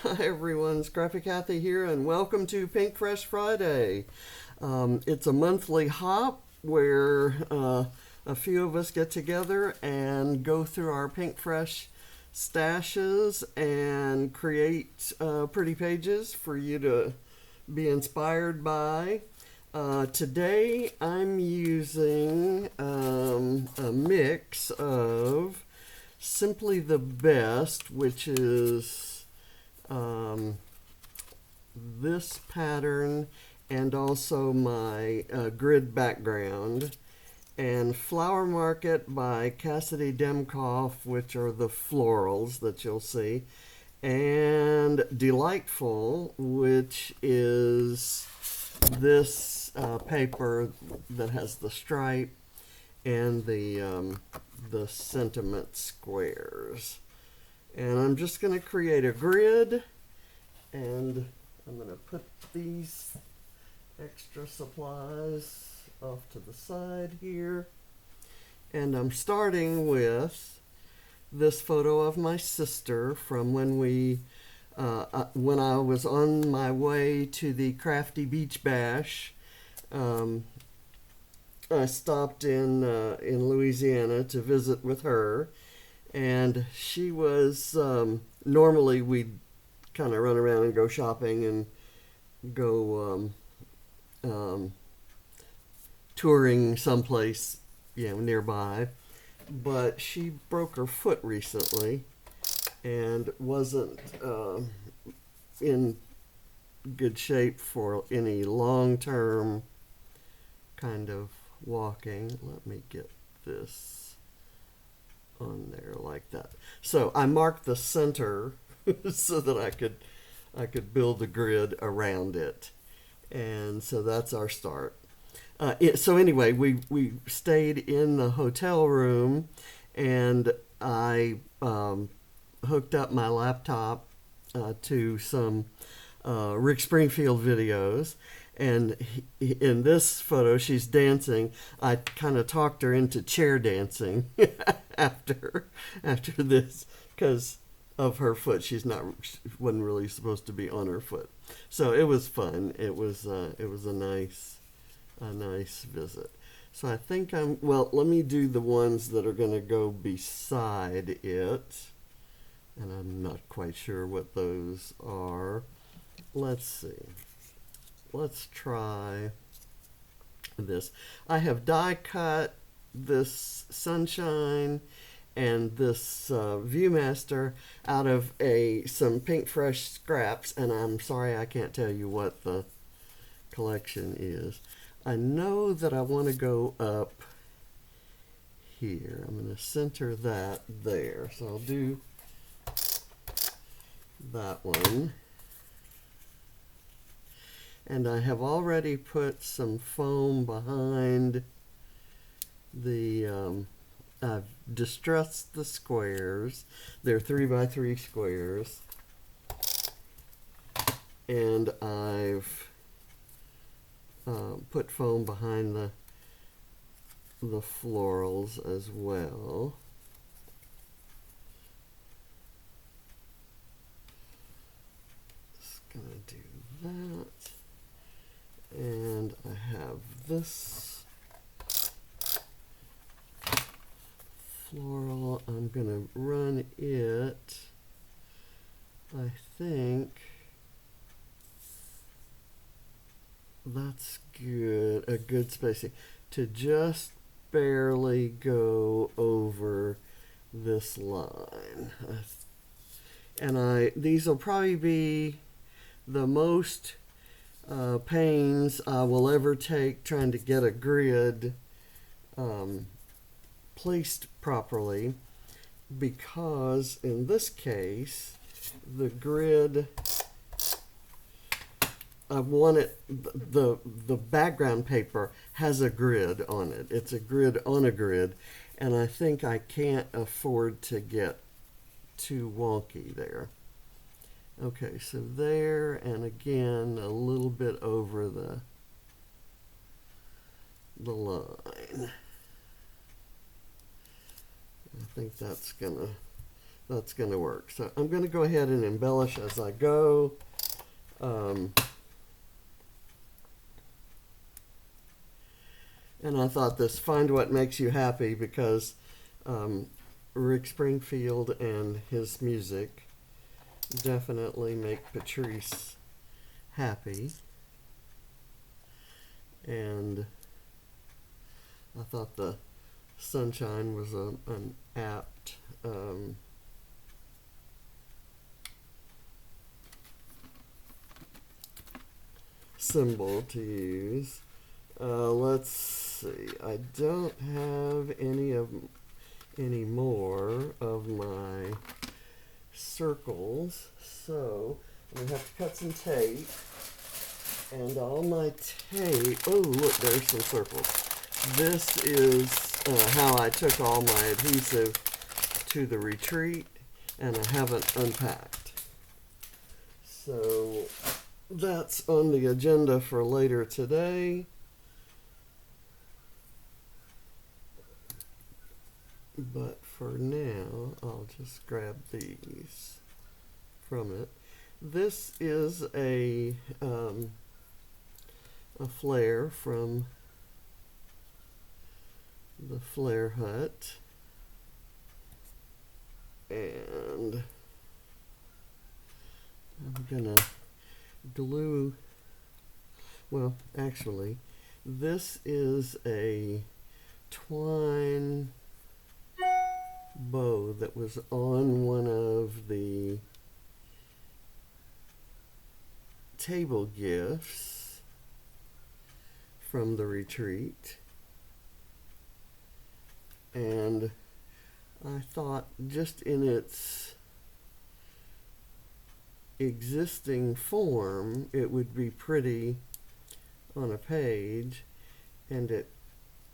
Hi everyone, Scrappy Kathy here, and welcome to PinkFresh Friday. It's a monthly hop where a few of us get together and go through our PinkFresh stashes and create pretty pages for you to be inspired by. Today I'm using a mix of Simply the Best, which is this pattern and also my grid background, and Flower Market by Cassidy Demkoff, which are the florals that you'll see, and Delightful, which is this paper that has the stripe and the sentiment squares. And I'm just going to create a grid, and I'm going to put these extra supplies off to the side here. And I'm starting with this photo of my sister from when when I was on my way to the Crafty Beach Bash. I stopped in Louisiana to visit with her, and she was normally we'd kind of run around and go shopping and go touring someplace, nearby. But she broke her foot recently and wasn't in good shape for any long-term kind of walking. Let me get this on there like that. So I marked the center so that I could build a grid around it, and so that's our start. So anyway, we stayed in the hotel room, and I hooked up my laptop to some Rick Springfield videos. And in this photo, she's dancing. I kind of talked her into chair dancing after this because of her foot. She wasn't really supposed to be on her foot. So it was fun. It was a nice visit. So I think let me do the ones that are going to go beside it. And I'm not quite sure what those are. Let's see. Let's try this. I have die cut this sunshine and this Viewmaster out of some PinkFresh scraps, and I'm sorry I can't tell you what the collection is. I know that I want to go up here. I'm going to center that there. So I'll do that one. And I have already put some foam behind I've distressed the squares. They're 3x3 squares. And I've put foam behind the florals as well. Just gonna do that. And I have this floral. I'm going to run it, I think that's good, a good spacing, to just barely go over this line. And these will probably be the most pains I will ever take trying to get a grid placed properly, because in this case the grid, I want it, the background paper has a grid on it. It's a grid on a grid, and I think I can't afford to get too wonky there. Okay, so there, and again a little bit over the line. I think that's that's going to work. So I'm going to go ahead and embellish as I go. And I thought this Find What Makes You Happy because Rick Springfield and his music definitely make Patrice happy. And I thought the sunshine was an apt symbol to use. Let's see. I don't have any more of my circles, so I'm gonna have to cut some tape. And all my tape. Oh, look, there's some circles. This is how I took all my adhesive to the retreat, and I haven't unpacked. So that's on the agenda for later today. But for now, I'll just grab these from it. This is a flare from the Flare Hut, and I'm gonna glue, well, actually, this is a twine bow that was on one of the table gifts from the retreat, and I thought just in its existing form it would be pretty on a page, and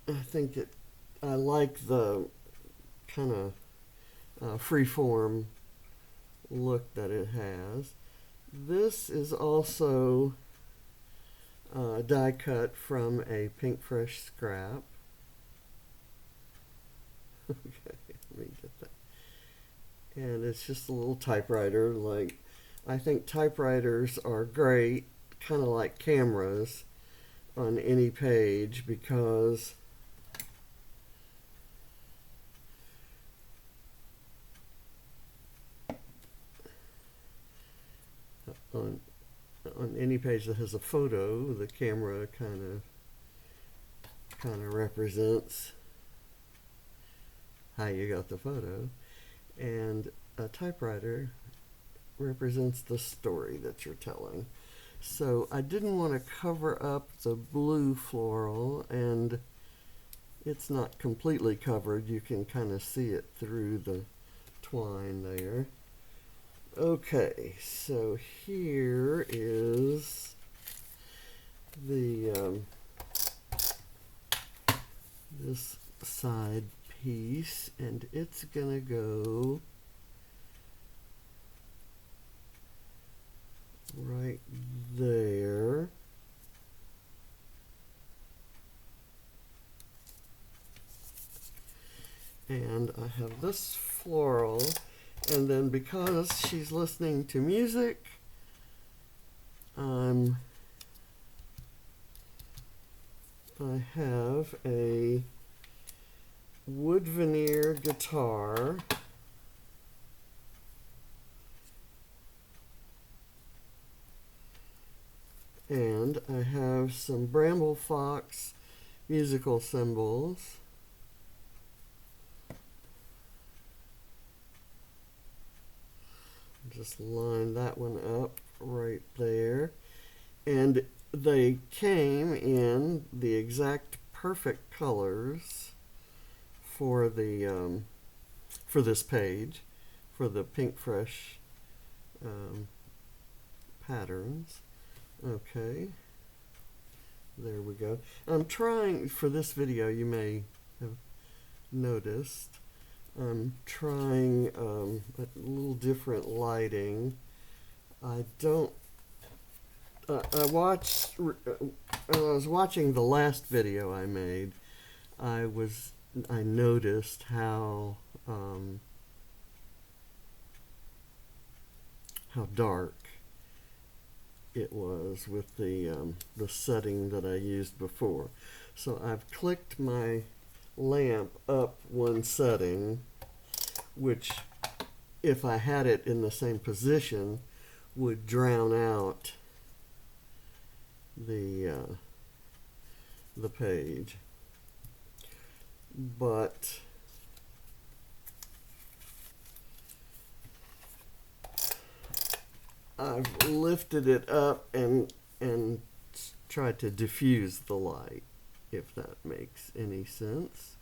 I like the kind of freeform look that it has. This is also die cut from a PinkFresh scrap. Okay, let me get that. And it's just a little typewriter. Like, I think typewriters are great, kind of like cameras on any page, because on any page that has a photo, the camera kind of represents how you got the photo, and a typewriter represents the story that you're telling. So I didn't want to cover up the blue floral, and it's not completely covered. You can kind of see it through the twine there. Okay, so here is the this side piece, and it's gonna go right there. And I have this floral, and then because she's listening to music, I have a wood veneer guitar, and I have some Bramble Fox musical symbols. Just line that one up right there, and they came in the exact perfect colors for the for this page, for the PinkFresh patterns. Okay, there we go. I'm trying, for this video, you may have noticed, I'm trying a little different lighting. I was watching the last video I made. I noticed how how dark it was with the setting that I used before. So I've clicked my lamp up one setting, which if I had it in the same position would drown out the page. But I've lifted it up and tried to diffuse the light, if that makes any sense.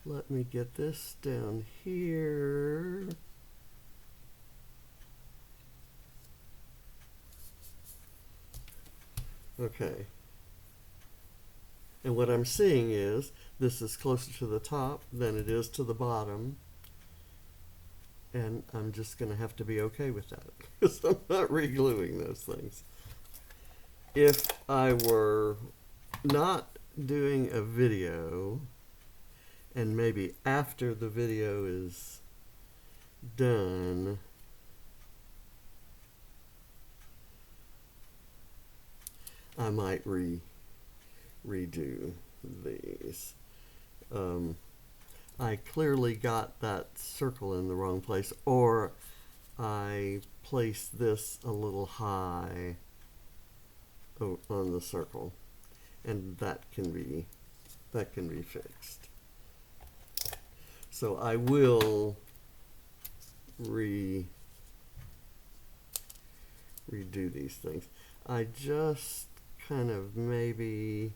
Let me get this down here. Okay. And what I'm seeing is this is closer to the top than it is to the bottom. And I'm just going to have to be okay with that because I'm not re-gluing those things. If I were not doing a video, and maybe after the video is done, I might redo these. I clearly got that circle in the wrong place, or I placed this a little high on the circle, and that can be fixed. So I will redo these things. I just kind of maybe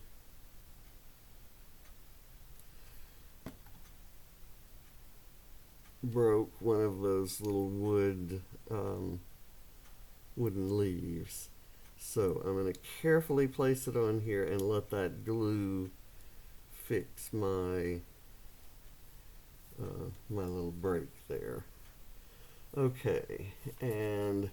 broke one of those little wooden leaves. So I'm going to carefully place it on here and let that glue fix my my little break there. Okay, and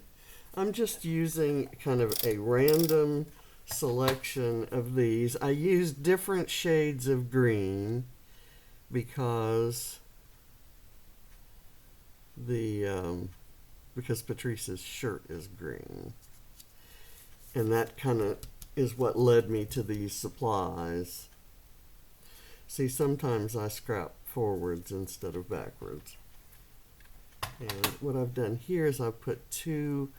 I'm just using kind of a random selection of these. I used different shades of green because because Patrice's shirt is green. And that kind of is what led me to these supplies. See, sometimes I scrap forwards instead of backwards. And what I've done here is I've put 2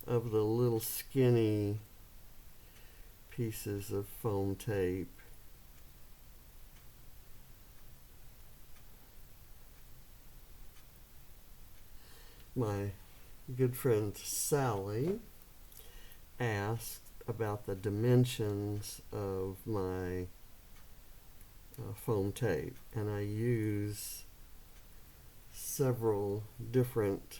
of the little skinny pieces of foam tape my good friend Sally asked about the dimensions of my foam tape, and I use several different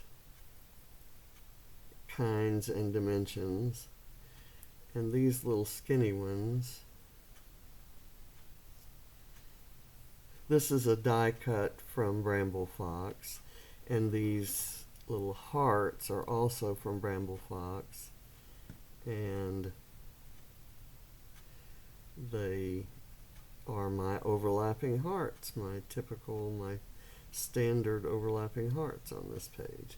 kinds and dimensions, and these little skinny ones, this is a die cut from Bramble Fox, and these little hearts are also from Bramble Fox, and they are my overlapping hearts, my standard overlapping hearts on this page.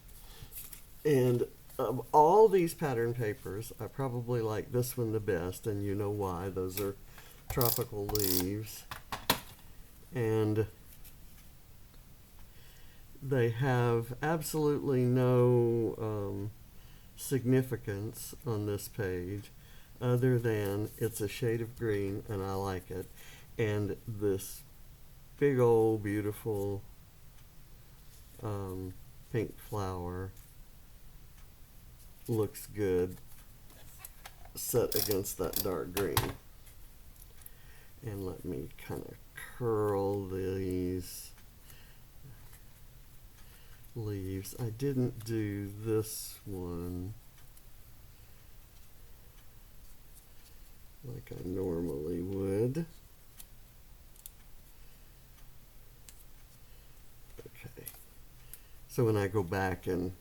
And of all these pattern papers, I probably like this one the best, and you know why. Those are tropical leaves, and they have absolutely no significance on this page other than it's a shade of green and I like it, and this big old beautiful pink flower looks good set against that dark green. And let me kind of curl these leaves. I didn't do this one like I normally would. Okay. So when I go back and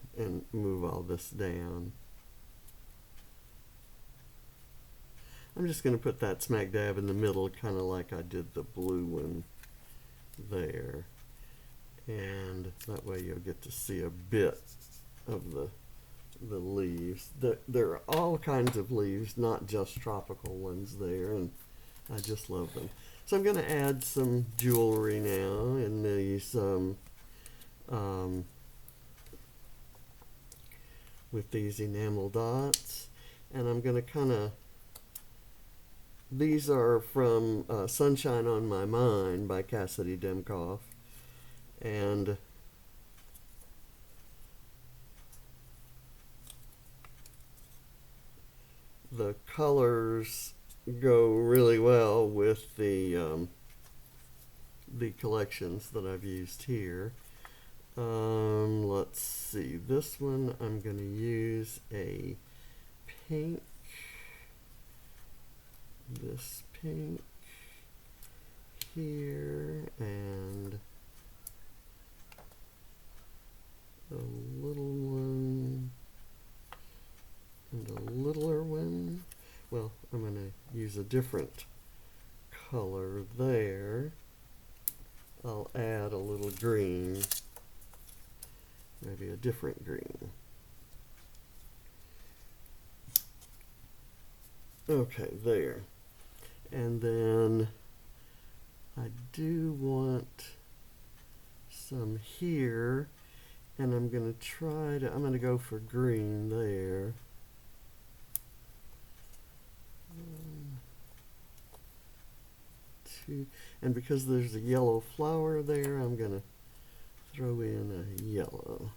move all this down, I'm just going to put that smack dab in the middle, kind of like I did the blue one there. And that way you'll get to see a bit of the the leaves. There are all kinds of leaves, not just tropical ones there, and I just love them. So I'm going to add some jewelry now in these with these enamel dots, and I'm going to kind of, these are from Sunshine on My Mind by Cassidy Demkoff, and the colors go really well with the collections that I've used here. Let's see, this one I'm going to use a pink, this pink here, and a little one, and a littler one. Well, I'm going to use a different color there. I'll add a little green, maybe a different green. Okay, there. And then I do want some here, and I'm going to I'm going to go for green there. One, two, and because there's a yellow flower there, I'm going to throw in a yellow.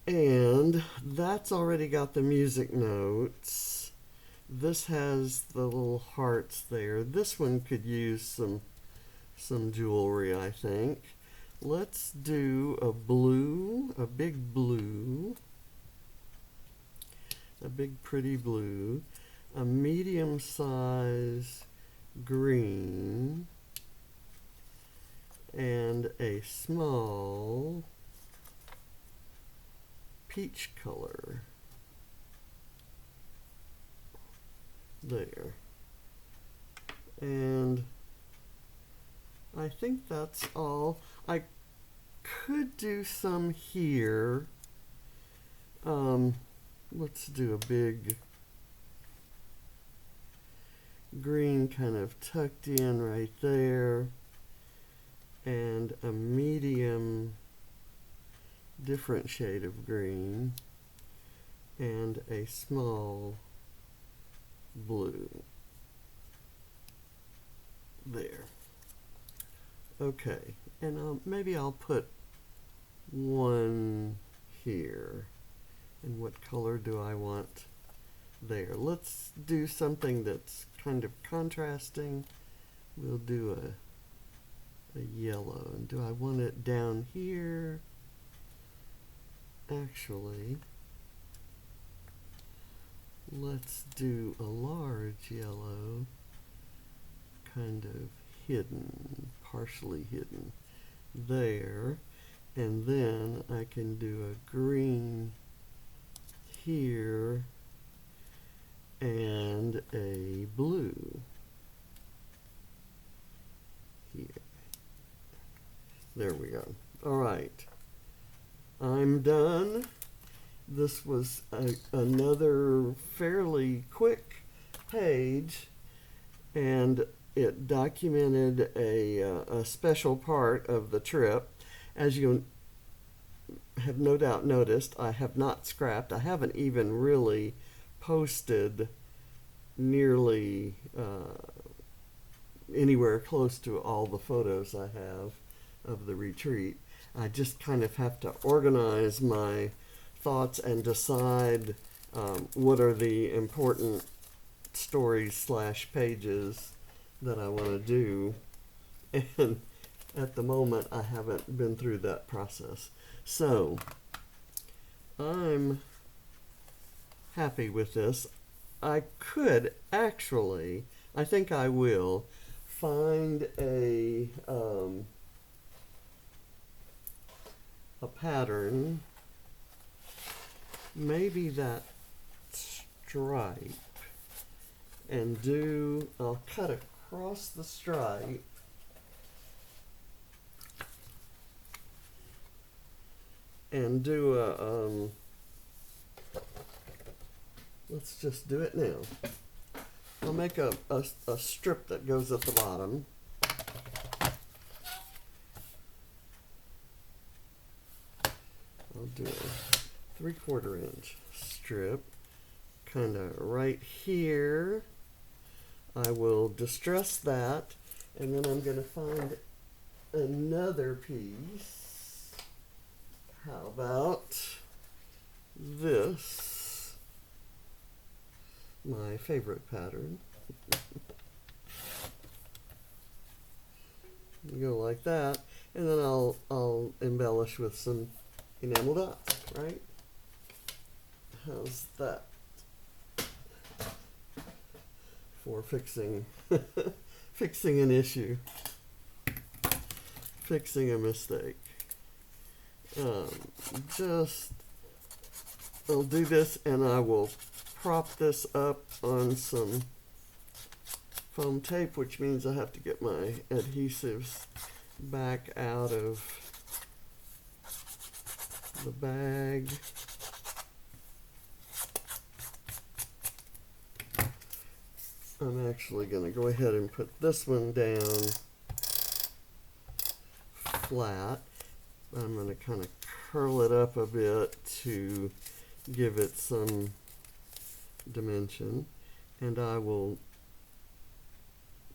And that's already got the music notes. This has the little hearts there. This one could use some jewelry, I think. Let's do a blue, a big blue, a big pretty blue, a medium size green, and a small peach color there. And I think that's all. I could do some here. Let's do a big green kind of tucked in right there, and a medium different shade of green, and a small blue there. Okay, and maybe I'll put one here. And what color do I want there? Let's do something that's kind of contrasting. We'll do a yellow. And do I want it down here? Actually, let's do a large yellow, kind of hidden, partially hidden there. And then I can do a green here and a blue here. There we go. All right. I'm done. This was another fairly quick page, and it documented a special part of the trip. As you have no doubt noticed, I have not scrapped. I haven't even really posted nearly anywhere close to all the photos I have of the retreat. I just kind of have to organize my thoughts and decide what are the important stories / pages that I want to do. And at the moment, I haven't been through that process. So I'm happy with this. I could actually, I think I will, find a pattern, maybe that stripe, and I'll cut across the stripe and do let's just do it now. I'll make a strip that goes at the bottom. I'll do a 3/4 inch strip, kind of right here. I will distress that, and then I'm going to find another piece. How about this? My favorite pattern. Go like that, and then I'll embellish with some enamel dots, right? How's that for fixing fixing an issue, fixing a mistake? Just I'll do this, and I will prop this up on some foam tape, which means I have to get my adhesives back out of the bag. I'm actually going to go ahead and put this one down flat. I'm going to kind of curl it up a bit to give it some dimension, and I will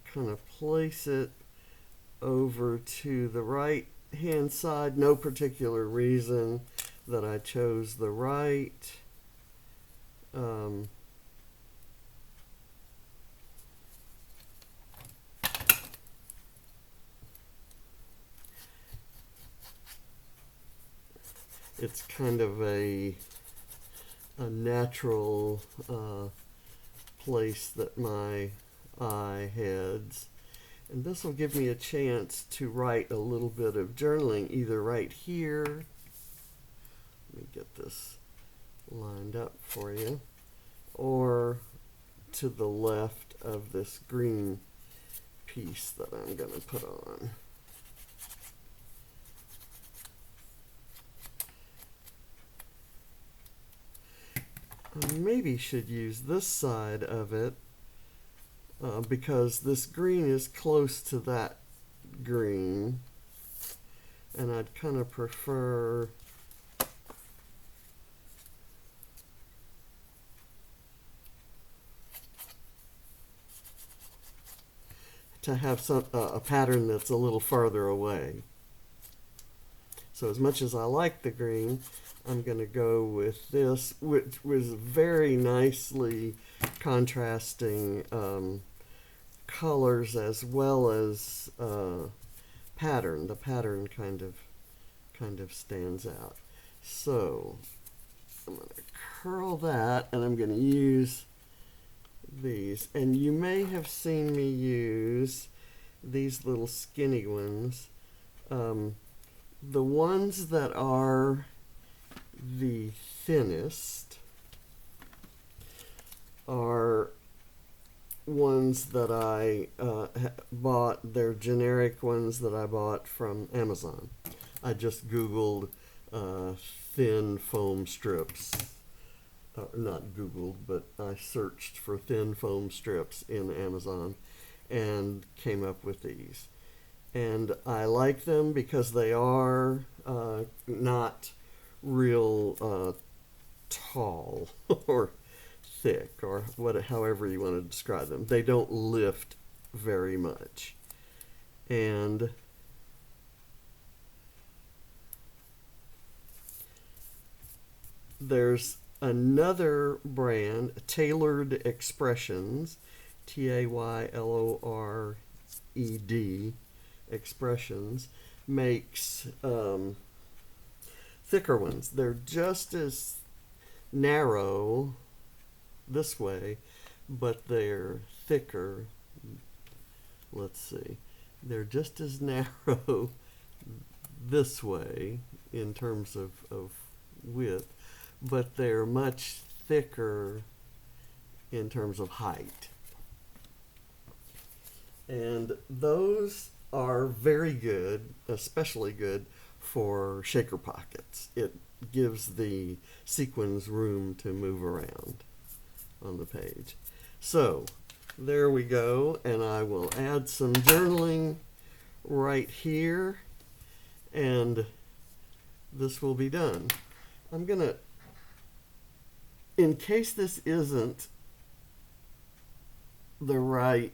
kind of place it over to the right hand side. No particular reason that I chose the right. It's kind of a natural place that my eye heads, and this will give me a chance to write a little bit of journaling either right here. Let me get this lined up for you, or to the left of this green piece that I'm going to put on. I maybe should use this side of it because this green is close to that green, and I'd kind of prefer to have a pattern that's a little farther away. So as much as I like the green, I'm going to go with this, which was very nicely contrasting colors as well as pattern. The pattern kind of stands out. So I'm going to curl that, and I'm going to use these. And you may have seen me use these little skinny ones. The ones that are the thinnest are ones that I bought. They're generic ones that I bought from Amazon. I just Googled thin foam strips. Not Googled, but I searched for thin foam strips in Amazon and came up with these. And I like them because they are not real tall or thick, or however you want to describe them. They don't lift very much. And there's another brand, Tailored Expressions, Taylord Expressions, makes thicker ones. They're just as narrow this way, but they're thicker. Let's see. They're just as narrow this way in terms of width, but they're much thicker in terms of height. And those are very good, especially good for shaker pockets. It gives the sequins room to move around. on the page. So there we go, and I will add some journaling right here, and this will be done. I'm gonna, in case this isn't the right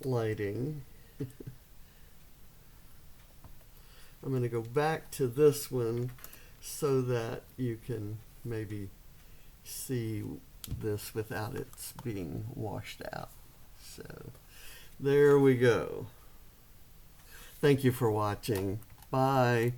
lighting, I'm going to go back to this one so that you can maybe see this without it being washed out. So there we go. Thank you for watching. Bye.